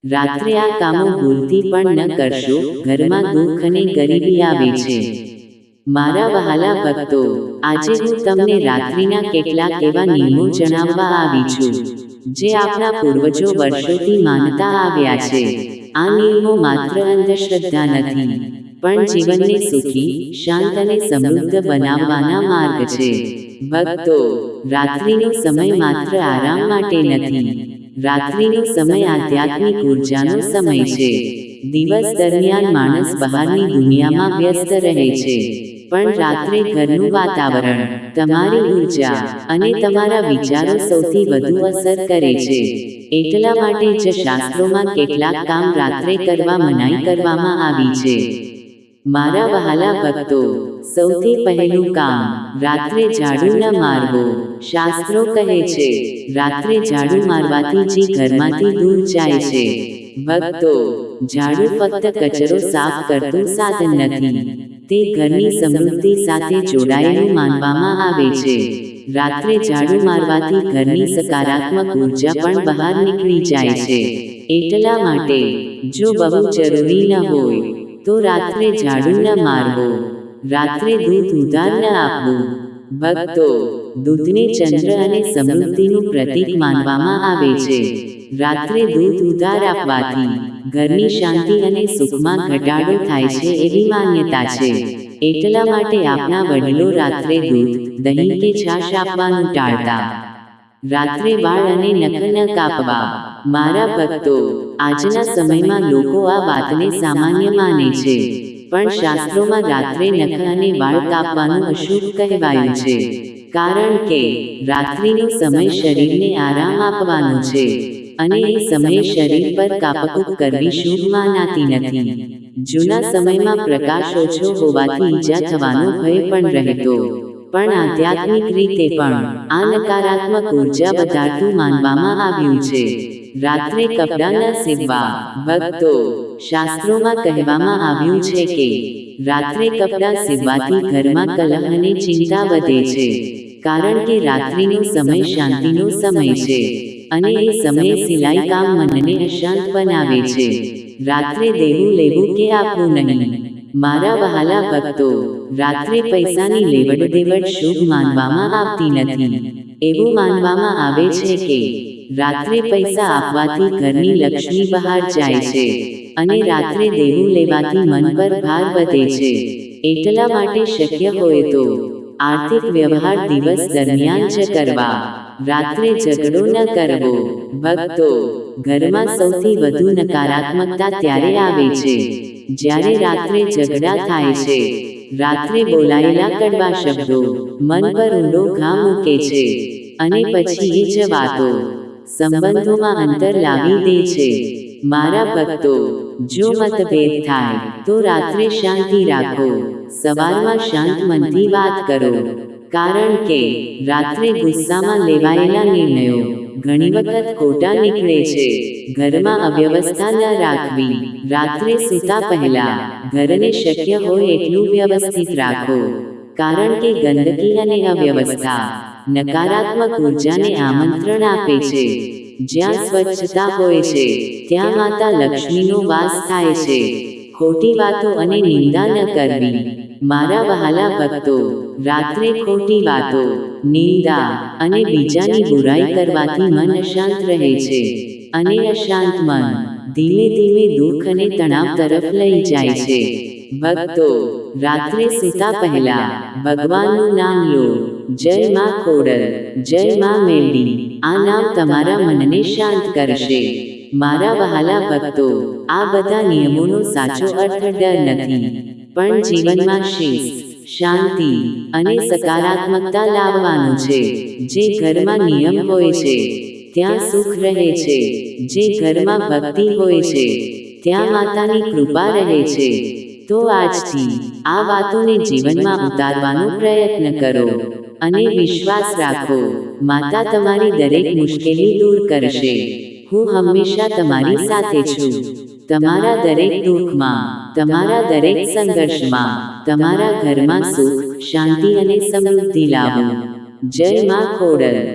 રાત્રે આ કામો ભૂલથી પણ ન કરશો, ઘરમાં દુઃખ અને ગરીબી આવે છે. મારા વહાલા ભક્તો, આજે હું તમને રાત્રિના કેટલાક એવા નિયમો જણાવવા આવી છું, જે આપણા પૂર્વજો વર્ષોથી માનતા આવ્યા છે. આ નિયમો માત્ર અંધશ્રદ્ધા નથી, પણ જીવનને સુખી, શાંત અને સમૃદ્ધ બનાવવાના માર્ગ છે. ભક્તો, રાત્રિનો સમય માત્ર આરામ માટે નથી. રાત્રિનો સમય આધ્યાત્મિક ઉર્જાનો સમય છે. દિવસ દરમિયાન માણસ બહારની દુનિયામાં વ્યસ્ત રહે છે, પણ રાત્રે ઘરનું વાતાવરણ, તમારી ઉર્જા અને તમારા વિચારો સૌથી વધુ અસર કરે છે. એટલા માટે જ શાસ્ત્રોમાં કેટલાક કામ રાત્રે કરવા મનાઈ કરવામાં આવી છે. મારા વહાલા ભક્તો, સૌથી પહેલું કામ, રાત્રે ઝાડુ ન મારવો. શાસ્ત્રો કહે છે, રાત્રે ઝાડુ મારવાથી જે ઘરમાંથી દૂર જાય છે. ભક્તો, ઝાડુ ફક્ત કચરો સાફ કરતું સાધન નથી, તે ઘરની સમૃદ્ધિ સાથે જોડાયેલું માનવામાં આવે છે. રાત્રે ઝાડુ મારવાથી ઘરની સકારાત્મક ઉર્જા પણ બહાર નીકળી જાય છે. એટલા માટે, જો બહુ જરૂરી ન હોય, તો રાત્રે ઝાડુ ન મારવો. રાત્રે દૂધ ઉધાર ન આપવું. ભક્તો, દૂધને ચંદ્ર અને સમૃદ્ધિનું પ્રતીક માનવામાં આવે છે. રાત્રે દૂધ ઉધાર આપવાથી ઘરની શાંતિ અને સુખમાં ઘટાડો થાય છે એવી માન્યતા છે. એટલા માટે આપણા વડીલો રાત્રે દૂધ, દહીં કે છાશ આપવાનું ટાળતા. રાત્રે વાળ અને નખ ન કાપવા. મારા ભક્તો, આજના સમયમાં લોકો આ વાતને સામાન્ય માને છે, પણ શાસ્ત્રોમાં રાત્રે નખ અને વાળ કાપવાનું અશુભ કહેવાયું છે, કારણ કે રાત્રિનો સમય શરીરને આરામ આપવાનો છે, અને એ સમયે શરીર પર કાપકૂપ કરવી શુભ માનાતી નથી. જૂના સમયમાં પ્રકાશ ઓછો હોવાથી ઈજા થવાનો ભય પણ રહેતો, પણ આધ્યાત્મિક રીતે પણ આ નકારાત્મક ઉર્જા વધારતું માનવામાં આવ્યું છે. રાત્રે કપડાં ન સીવવા. ભક્તો, શાસ્ત્રોમાં કહેવામાં આવ્યું છે કે રાત્રે કપડાં સીવવાથી ઘરમાં કલહ અને ચિંતા વધે છે, કારણ કે રાત્રિનો સમય શાંતિનો સમય છે, અને એ સમયે સિલાઈ કામ મનને અશાંત બનાવે છે. રાત્રે દેવું લેવું કે આપવું નહીં. મારા વહાલા ભક્તો, રાત્રે પૈસાની લેવડ દેવડ શુભ માનવામાં આવતી નથી. એવું માનવામાં આવે છે કે રાત્રે પૈસા આપવાથી ઘરની લક્ષ્મી બહાર જાય છે, અને રાત્રે દેવું લેવાથી મન પર ભાર વધે છે. એટલા માટે શક્ય હોય તો આર્થિક વ્યવહાર દિવસ દરમિયાન જ કરવા. રાત્રે ઝઘડો ન કરવો. ભક્તો, ઘરમાં સૌથી વધુ નકારાત્મકતા ત્યારે આવે છે, જ્યારે રાત્રે ઝઘડા થાય છે. રાત્રે બોલાયેલા કડવા શબ્દો મન પર ઊંડો ઘા મૂકે છે, અને પછી એ જ વાતો સંબંધોમાં અંતર લાવી દે છે. મારા ભક્તો, જો મતભેદ થાય તો રાત્રે શાંતિ રાખો. સવારમાં શાંત મનથી વાત કરો, કારણ કે રાત્રે ગુસ્સામાં લેવાયેલા નિર્ણયો ઘણી વખત ખોટા નીકળે છે. ઘરમાં અવ્યવસ્થા ન રાખવી. રાત્રે સૂતા પહેલા ઘરને શક્ય હોય એટલું વ્યવસ્થિત રાખો, કારણ કે ગંદકી અને અવ્યવસ્થા નકારાત્મક ઉર્જાને આમંત્રણ આપે છે. જ્યાં સ્વચ્છતા હોય છે, ત્યાં માતા લક્ષ્મીનો વાસ થાય છે. ખોટી વાતો અને નિંદા ન કરવી. મારા વહાલા ભક્તો, રાત્રે ખોટી વાતો, નિંદા અને બીજાની બુરાઈ કરવાથી મન અશાંત રહે છે, અને અશાંત મન ધીમે ધીમે દુઃખ અને તણાવ તરફ લઈ જાય છે. ભક્તો, રાત્રે સૂતા પહેલા ભગવાનનું નામ લો. જય માં ખોડલ, જય માં મેલડી. આ નામ તમારા મનને શાંત કરશે. મારા વહાલા ભક્તો, આ બધા નિયમોનો સાચો અર્થ ડર નથી, પણ જીવનમાં શિસ્ત, શાંતિ અને સકારાત્મકતા લાવવાનો છે. જે ઘરમાં નિયમ હોય છે, ત્યાં સુખ રહે છે. જે ઘરમાં ભક્તિ હોય છે, ત્યાં માતાની કૃપા રહે છે. તો આજથી આ વાતોને જીવનમાં ઉતારવાનો પ્રયત્ન કરો, અને વિશ્વાસ રાખો, માતા તમારી દરેક મુશ્કેલી દૂર કરશે. હું હંમેશા તમારી સાથે છું. તમારા દરેક દુઃખમાં, તમારા દરેક સંઘર્ષમાં, તમારા ઘરમાં સુખ, શાંતિ અને સમૃદ્ધિ લાવો. જય માં ખોડલ.